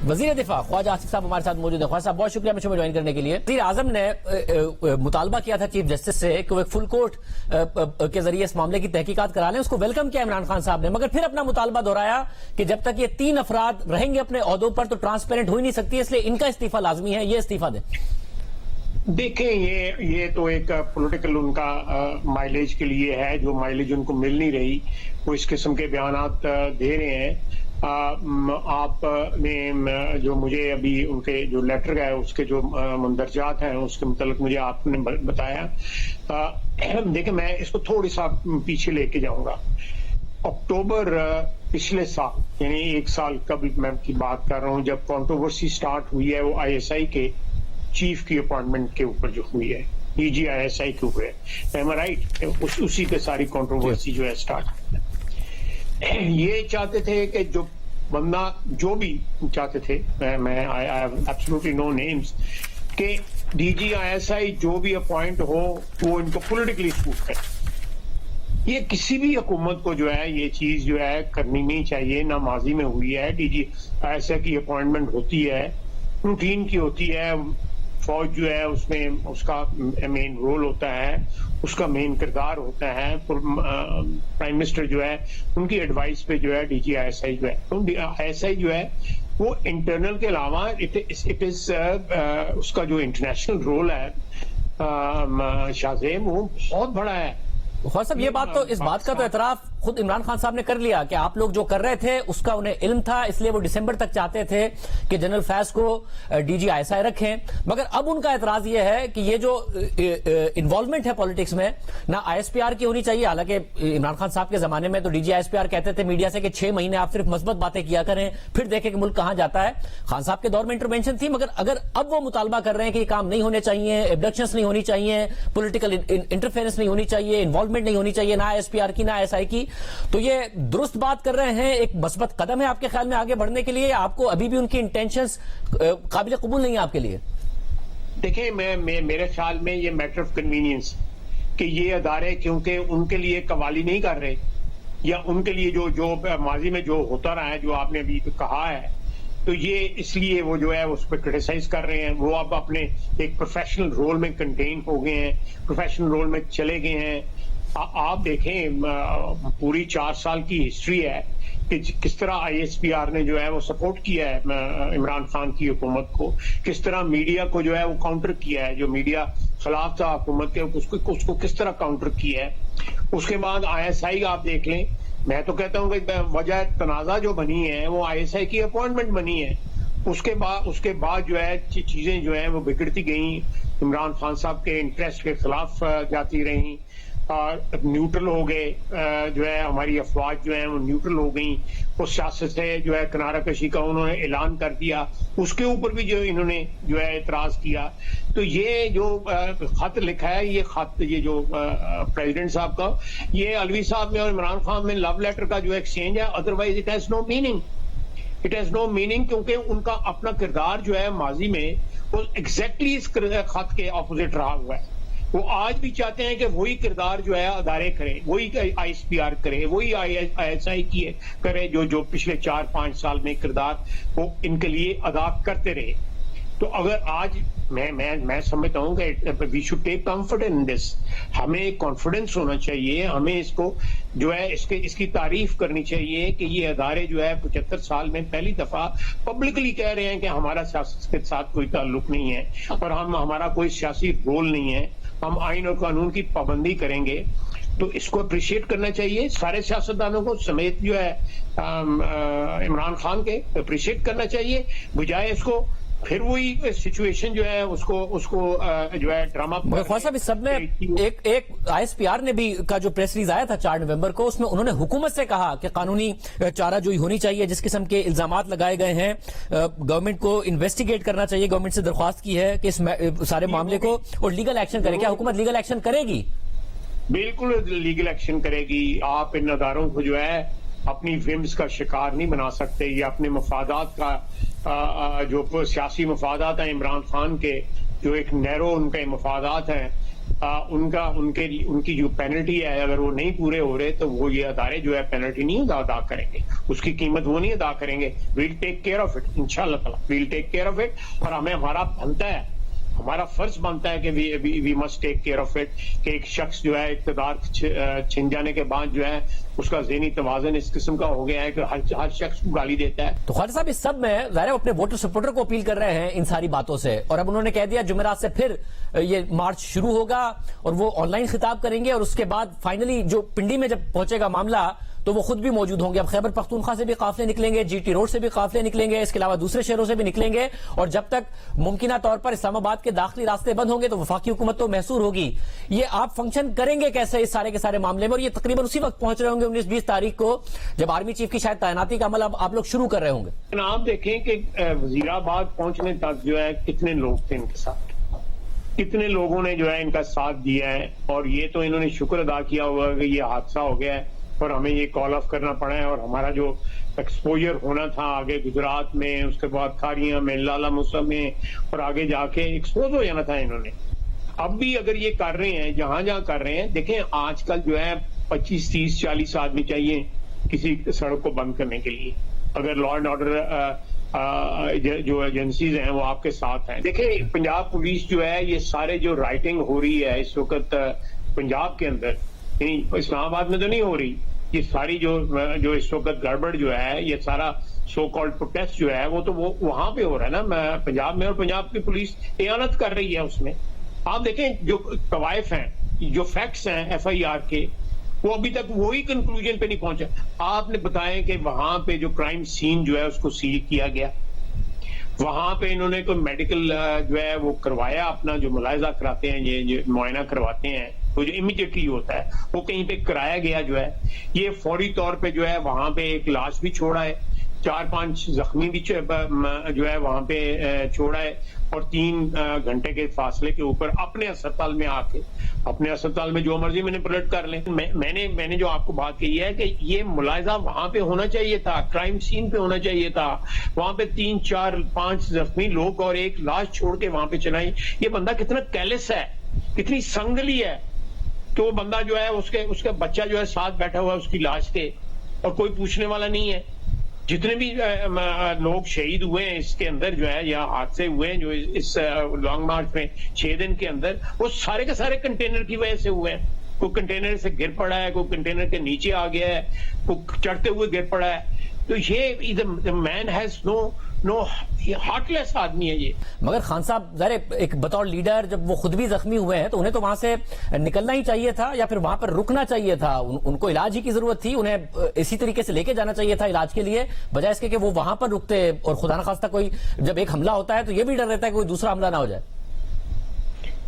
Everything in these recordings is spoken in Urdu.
وزیر دفاع خواجہ آصف صاحب ہمارے ساتھ موجود ہیں. خواجہ صاحب بہت شکریہ مجھے جوائن کرنے کے لیے. وزیر اعظم نے مطالبہ کیا تھا چیف جسٹس سے کہ وہ ایک فل کورٹ کے ذریعے اس معاملے کی تحقیقات کرا لیں. اس کو ویلکم کیا عمران خان صاحب نے, مگر پھر اپنا مطالبہ دہرایا کہ جب تک یہ 3 افراد رہیں گے اپنے عہدوں پر تو ٹرانسپیرنٹ ہو ہی نہیں سکتی, اس لیے ان کا استعفیٰ لازمی ہے, یہ استعفیٰ دیں. دیکھیں یہ تو ایک پولیٹیکل ان کا مائلیج کے لیے ہے, جو مائلیج ان کو مل نہیں رہی وہ اس قسم کے بیانات دے رہے ہیں. آپ نے جو مجھے ابھی ان کے جو لیٹر ہے اس کے جو مندرجات ہیں اس کے متعلق مجھے آپ نے بتایا. دیکھیں میں اس کو تھوڑی سا پیچھے لے کے جاؤں گا. اکتوبر پچھلے سال یعنی 1 سال قبل میں کی بات کر رہا ہوں, جب کنٹروورسی سٹارٹ ہوئی ہے وہ ISI کے چیف کی اپوائنٹمنٹ کے اوپر جو ہوئی ہے, DG ISI کے اوپر ہے, رائٹ, اسی پہ ساری کنٹروورسی جو ہے سٹارٹ. یہ چاہتے تھے کہ جو بندہ جو بھی چاہتے تھے, میں ایبسولوٹلی نو نیمز, کہ DG ISI جو بھی اپوائنٹ ہو وہ ان کو پولیٹیکلی سوٹ کرے. یہ کسی بھی حکومت کو جو ہے یہ چیز جو ہے کرنی نہیں چاہیے, نہ ماضی میں ہوئی ہے. DG ISI کی اپوائنٹمنٹ ہوتی ہے, روٹین کی ہوتی ہے. فوج جو ہے اس میں اس کا مین رول ہوتا ہے, اس کا مین کردار ہوتا ہے. پرائم منسٹر جو ہے ان کی ایڈوائس پہ جو ہے DG ISI جو ہے, ISI جو ہے وہ انٹرنل کے علاوہ اٹ از اس کا جو انٹرنیشنل رول ہے شاہزیم وہ بہت بڑا ہے. خواجہ صاحب یہ بات تو, اس بات کا تو اعتراف خود عمران خان صاحب نے کر لیا کہ آپ لوگ جو کر رہے تھے اس کا انہیں علم تھا, اس لیے وہ دسمبر تک چاہتے تھے کہ جنرل فیض کو DG ISI رکھیں. مگر اب ان کا اعتراض یہ ہے کہ یہ جو انوالومنٹ ہے پالیٹکس میں نہ ISPR کی ہونی چاہیے. حالانکہ عمران خان صاحب کے زمانے میں تو DG ISPR کہتے تھے میڈیا سے کہ 6 مہینے آپ صرف مثبت باتیں کیا کریں پھر دیکھیں کہ ملک کہاں جاتا ہے. خان صاحب کے دور میں انٹرونشن تھی, مگر اگر اب وہ مطالبہ کر رہے ہیں کہ یہ کام نہیں ہونے چاہیے, ایبڈکشنز نہیں ہونی چاہیے, پولیٹیکل انٹرفیئرنس نہیں ہونی چاہیے, انوالومنٹ نہیں ہونی چاہیے نہ ISPR کی نہ ISI کی, تو یہ درست بات کر رہے ہیں, ایک مثبت قدم ہے آپ کے خیال میں آگے بڑھنے کے لیے؟ آپ کو ابھی بھی ان کی انٹینشنز قابل قبول نہیں ہیں آپ کے لیے؟ دیکھیں میرے خیال میں یہ میٹر آف کنوینئنس کہ یہ ادارے کیونکہ ان کے لیے قوالی نہیں کر رہے, یا ان کے لیے جو ماضی میں جو ہوتا رہا ہے جو آپ نے ابھی کہا ہے, تو یہ اس لیے وہ جو ہے اس پہ کرٹیسائز کر رہے ہیں. وہ اب اپنے ایک پروفیشنل رول میں کنٹین ہو گئے ہیں, پروفیشنل رول میں چلے گئے ہیں. آپ دیکھیں پوری 4 سال کی ہسٹری ہے کہ کس طرح ISPR نے جو ہے وہ سپورٹ کیا ہے عمران خان کی حکومت کو, کس طرح میڈیا کو جو ہے وہ کاؤنٹر کیا ہے, جو میڈیا خلاف تھا حکومت کے اس کو کس طرح کاؤنٹر کیا ہے. اس کے بعد ISI آپ دیکھ لیں, میں تو کہتا ہوں کہ وجہ تنازع جو بنی ہے وہ ISI کی اپوائنٹمنٹ بنی ہے. اس کے بعد جو ہے چیزیں جو ہیں وہ بگڑتی گئیں, عمران خان صاحب کے انٹرسٹ کے خلاف جاتی رہیں, نیوٹرل ہو گئے, جو ہے ہماری افواج جو ہیں وہ نیوٹرل ہو گئیں. اس سیاست سے جو ہے کنارہ کشی کا انہوں نے اعلان کر دیا, اس کے اوپر بھی جو انہوں نے جو ہے اعتراض کیا. تو یہ جو خط لکھا ہے, یہ خط یہ جو پریزیڈنٹ صاحب کا, یہ علوی صاحب میں اور عمران خان میں لو لیٹر کا جو ایکسچینج ہے, otherwise it has no meaning. It has no meaning کیونکہ ان کا اپنا کردار جو ہے ماضی میں وہ ایگزیکٹلی اس خط کے اپوزٹ رہا ہوا ہے. وہ آج بھی چاہتے ہیں کہ وہی کردار جو ہے ادارے کرے, وہی ISPR کرے, وہی ISI کی کرے جو پچھلے 4-5 سال میں کردار وہ ان کے لیے ادا کرتے رہے. تو اگر آج میں سمجھتا ہوں کہ we should take comfort in دس, ہمیں کانفیڈنس ہونا چاہیے, ہمیں اس کو جو ہے اس کی تعریف کرنی چاہیے کہ یہ ادارے جو ہے 75 سال میں پہلی دفعہ پبلکلی کہہ رہے ہیں کہ ہمارا سیاست کے ساتھ کوئی تعلق نہیں ہے اور ہمارا کوئی سیاسی رول نہیں ہے, ہم آئین اور قانون کی پابندی کریں گے. تو اس کو اپریشیٹ کرنا چاہیے سارے سیاستدانوں کو سمیت جو ہے عمران خان کے اپریشیٹ کرنا چاہیے, بجائے اس کو پھر وہی سچویشن جو ہے اس کو جو ہے ڈرامہ. خواجہ صاحب اس سب میں ایک ISPR نے بھی کا جو پریس ریلیز آیا تھا 4 نومبر کو, اس میں انہوں نے حکومت سے کہا کہ قانونی چارہ جوئی ہونی چاہیے, جس قسم کے الزامات لگائے گئے ہیں گورنمنٹ کو انویسٹیگیٹ کرنا چاہیے. گورنمنٹ سے درخواست کی ہے کہ اس سارے معاملے کو اور لیگل ایکشن کرے. کیا حکومت لیگل ایکشن کرے گی؟ بالکل لیگل ایکشن کرے گی. آپ ان اداروں کو جو ہے اپنی ومز کا شکار نہیں بنا سکتے, یا اپنے مفادات کا جو سیاسی مفادات ہیں عمران خان کے, جو ایک نیرو ان کے مفادات ہیں, ان کی جو پینلٹی ہے اگر وہ نہیں پورے ہو رہے تو وہ یہ ادارے جو ہے پینلٹی نہیں ادا کریں گے, اس کی قیمت وہ نہیں ادا کریں گے. We'll take care of it انشاءاللہ تعالی, we'll take care of it. اور ہمیں ہمارا بنتا ہے, ہمارا فرض بنتا ہے کہ we must take care of it, کہ ایک شخص جو ہے اقتدار چھن جانے کے بعد جو ہے اس کا ذہنی توازن اس قسم کا ہو گیا ہے کہ ہر شخص کو گالی دیتا ہے. تو خواجہ صاحب اس سب میں ظاہر ہے اپنے ووٹر سپورٹر کو اپیل کر رہے ہیں ان ساری باتوں سے, اور اب انہوں نے کہہ دیا جمعرات سے پھر یہ مارچ شروع ہوگا اور وہ آن لائن خطاب کریں گے, اور اس کے بعد فائنلی جو پنڈی میں جب پہنچے گا معاملہ تو وہ خود بھی موجود ہوں گے. اب خیبر پختونخوا سے بھی قافلے نکلیں گے, جی ٹی روڈ سے بھی قافلے نکلیں گے, اس کے علاوہ دوسرے شہروں سے بھی نکلیں گے, اور جب تک ممکنہ طور پر اسلام آباد کے داخلی راستے بند ہوں گے تو وفاقی حکومت تو محصور ہوگی. یہ آپ فنکشن کریں گے کیسے اس سارے کے سارے معاملے میں؟ اور یہ تقریباً اسی وقت پہنچ رہے ہوں گے 19-20 تاریخ کو جب آرمی چیف کی شاید تعیناتی کا عمل اب آپ لوگ شروع کر رہے ہوں گے. آپ دیکھیں کہ وزیر آباد پہنچنے تک جو ہے کتنے لوگ تھے ان کے ساتھ, کتنے لوگوں نے جو ہے ان کا ساتھ دیا ہے, اور یہ تو انہوں نے شکر ادا کیا ہوا کہ یہ حادثہ ہو گیا ہے اور ہمیں یہ کال آف کرنا پڑا ہے, اور ہمارا جو ایکسپوجر ہونا تھا آگے گجرات میں, اس کے بعد کھاریاں میں, لالا موسا میں, اور آگے جا کے ایکسپوز ہو جانا تھا انہوں نے. اب بھی اگر یہ کر رہے ہیں جہاں جہاں کر رہے ہیں, دیکھیں آج کل جو ہے 25, 30, 40 آدمی چاہیے کسی سڑک کو بند کرنے کے لیے, اگر لا اینڈ آرڈر جو ایجنسیز ہیں وہ آپ کے ساتھ ہیں. دیکھیں پنجاب پولیس جو ہے یہ سارے جو رائٹنگ ہو رہی ہے اس وقت پنجاب کے اندر, یعنی اسلام آباد میں تو نہیں ہو رہی, یہ ساری جو اس وقت گڑبڑ جو ہے, یہ سارا سو کالڈ پروٹیسٹ جو ہے وہ تو وہاں پہ ہو رہا ہے نا پنجاب میں, اور پنجاب کی پولیس اعانت کر رہی ہے اس میں. آپ دیکھیں جو قوائف ہیں, جو فیکٹس ہیں ایف آئی آر کے, وہ ابھی تک وہی کنکلوژن پہ نہیں پہنچا. آپ نے بتائیں کہ وہاں پہ جو کرائم سین جو ہے اس کو سیل کیا گیا, وہاں پہ انہوں نے کوئی میڈیکل جو ہے وہ کروایا, اپنا جو ملاحظہ کراتے ہیں, یہ جو معائنہ کرواتے ہیں, وہ جو امیڈیٹلی ہوتا ہے وہ کہیں پہ کرایا گیا جو ہے, یہ فوری طور پہ جو ہے وہاں پہ ایک لاش بھی چھوڑا ہے, 4-5 زخمی بھی جو ہے وہاں پہ چھوڑا ہے, اور 3 گھنٹے کے فاصلے کے اوپر اپنے اسپتال میں آ کے اپنے اسپتال میں جو مرضی مینیپولیٹ کر لیں. میں نے جو آپ کو بات کہی ہے کہ یہ ملاحظہ وہاں پہ ہونا چاہیے تھا, کرائم سین پہ ہونا چاہیے تھا. وہاں پہ 3, 4, 5 زخمی لوگ اور ایک لاش چھوڑ کے وہاں پہ چلائیں. یہ بندہ کتنا کیلس ہے, کتنی سنگلی ہے کہ وہ بندہ جو ہے اس کا بچہ جو ہے ساتھ بیٹھا ہوا ہے اس کی لاش کے, اور کوئی پوچھنے والا نہیں ہے. جتنے بھی لوگ شہید ہوئے ہیں اس کے اندر جو ہے, یا حادثے ہوئے ہیں جو اس لانگ مارچ میں 6 دن کے اندر, وہ سارے کے سارے کنٹینر کی وجہ سے ہوئے ہیں. کوئی کنٹینر سے گر پڑا ہے, کوئی کنٹینر کے نیچے آ گیا ہے, کوئی چڑھتے ہوئے گر پڑا ہے. تو یہ مین ہیز نو ہارٹ لیس آدمی ہے یہ. مگر خان صاحب ظاہر ایک بطور لیڈر جب وہ خود بھی زخمی ہوئے ہیں تو انہیں تو وہاں سے نکلنا ہی چاہیے تھا, یا پھر وہاں پر رکنا چاہیے تھا. ان کو علاج ہی کی ضرورت تھی, انہیں اسی طریقے سے لے کے جانا چاہیے تھا علاج کے لیے, بجائے اس کے کہ وہ وہاں پر رکتے. اور خدا نخواستہ کوئی جب ایک حملہ ہوتا ہے تو یہ بھی ڈر رہتا ہے کہ کوئی دوسرا حملہ نہ ہو جائے.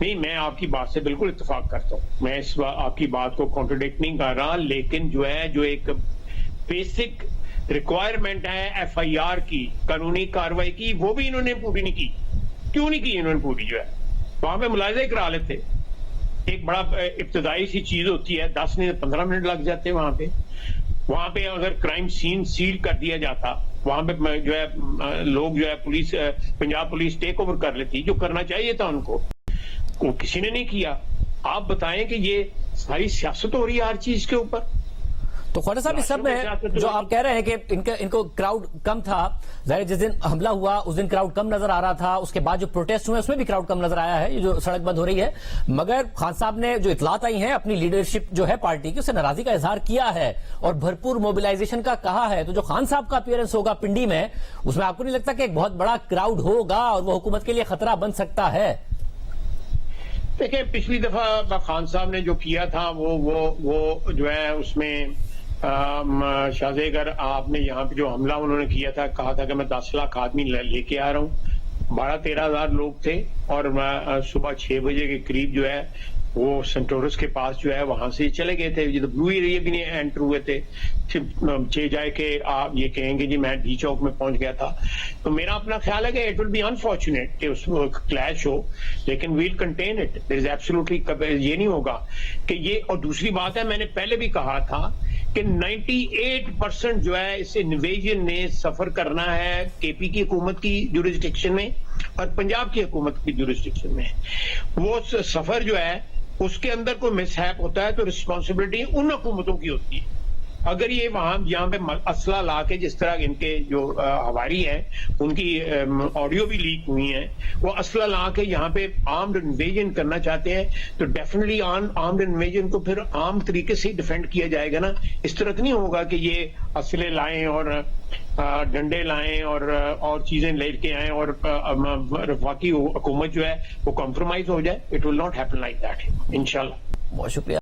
نہیں, میں آپ کی بات سے بالکل اتفاق کرتا ہوں, میں اس آپ کی بات کو کانٹرڈکٹ نہیں کر رہا, لیکن جو ہے جو ایک بیسک ریکوائرمنٹ ہے ایف آئی آر کی, قانونی کاروائی کی, وہ بھی انہوں نے پوری نہیں کی. کیوں نہیں کی انہوں نے پوری؟ جو ہے وہاں پہ ملاحظہ ہی کرا لیتے. ایک بڑا ابتدائی سی چیز ہوتی ہے, 10 نہیں 15 منٹ لگ جاتے وہاں پہ. وہاں پہ اگر کرائم سین سیل کر دیا جاتا, وہاں پہ جو ہے لوگ جو ہے police, Punjab police take over کر لیتی, جو کرنا چاہیے تھا ان کو, وہ کسی نے نہیں کیا. آپ بتائیں کہ یہ ساری سیاست ہو رہی ہے ہر چیز کے اوپر. تو خواجہ صاحب اس سب میں جو آپ کہہ رہے ہیں کہ ان کو کراؤڈ کم تھا, ظاہر جس دن حملہ ہوا اس دن کراؤڈ کم نظر آ رہا تھا, اس کے بعد جو پروٹیسٹ ہوئے اس میں بھی کراؤڈ کم نظر آیا ہے, یہ جو سڑک بند ہو رہی ہے. مگر خان صاحب نے جو اطلاعات آئی ہیں اپنی لیڈرشپ جو ہے پارٹی کی, اس سے ناراضی کا اظہار کیا ہے اور بھرپور موبلائزیشن کا کہا ہے. تو جو خان صاحب کا اپیئرنس ہوگا پنڈی میں, اس میں آپ کو نہیں لگتا کہ ایک بہت بڑا کراؤڈ ہوگا اور وہ حکومت کے لیے خطرہ بن سکتا ہے؟ دیکھیں پچھلی دفعہ خان صاحب نے جو کیا تھا وہ جو ہے اس میں شاہزیگر آپ نے یہاں پہ جو حملہ انہوں نے کیا تھا, کہا تھا کہ میں 10 لاکھ آدمی لے کے آ رہا ہوں. 12-13 ہزار لوگ تھے, اور صبح 6 بجے کے قریب جو ہے وہ سنٹورس کے پاس جو ہے وہاں سے چلے گئے تھے. بلو ایریا بھی نہیں انٹر ہوئے تھے, جائے کہ آپ یہ کہیں گے جی میں ڈی چوک میں پہنچ گیا تھا. تو میرا اپنا خیال ہے کہ اٹ ول بی انفارچونیٹ کہ اس میں کلیش ہو, لیکن we'll contain it. There is absolutely یہ نہیں ہوگا کہ یہ. اور دوسری بات ہے, میں نے پہلے بھی کہا تھا کہ 98% جو ہے اس انویژن نے سفر کرنا ہے کے پی کی حکومت کی جورسڈکشن میں اور پنجاب کی حکومت کی جورسڈکشن میں. وہ سفر جو ہے اس کے اندر کوئی مس ہیپ ہوتا ہے تو رسپانسبلٹی ان حکومتوں کی ہوتی ہے. اگر یہ وہاں یہاں پہ اسلحہ لا کے جس طرح ان کے جو ہواری ہیں ان کی آڈیو بھی لیک ہوئی ہیں, وہ اسلحہ لا کے یہاں پہ آرمڈ انویژن کرنا چاہتے ہیں تو ڈیفینیٹلی آرمڈ انویژن کو پھر عام طریقے سے ڈیفینڈ کیا جائے گا نا. اس طرح نہیں ہوگا کہ یہ اسلحے لائیں اور ڈنڈے لائیں اور چیزیں لے کے آئیں اور وفاقی حکومت جو ہے وہ کمپرومائز ہو جائے. It will not happen like that انشاءاللہ. بہت شکریہ.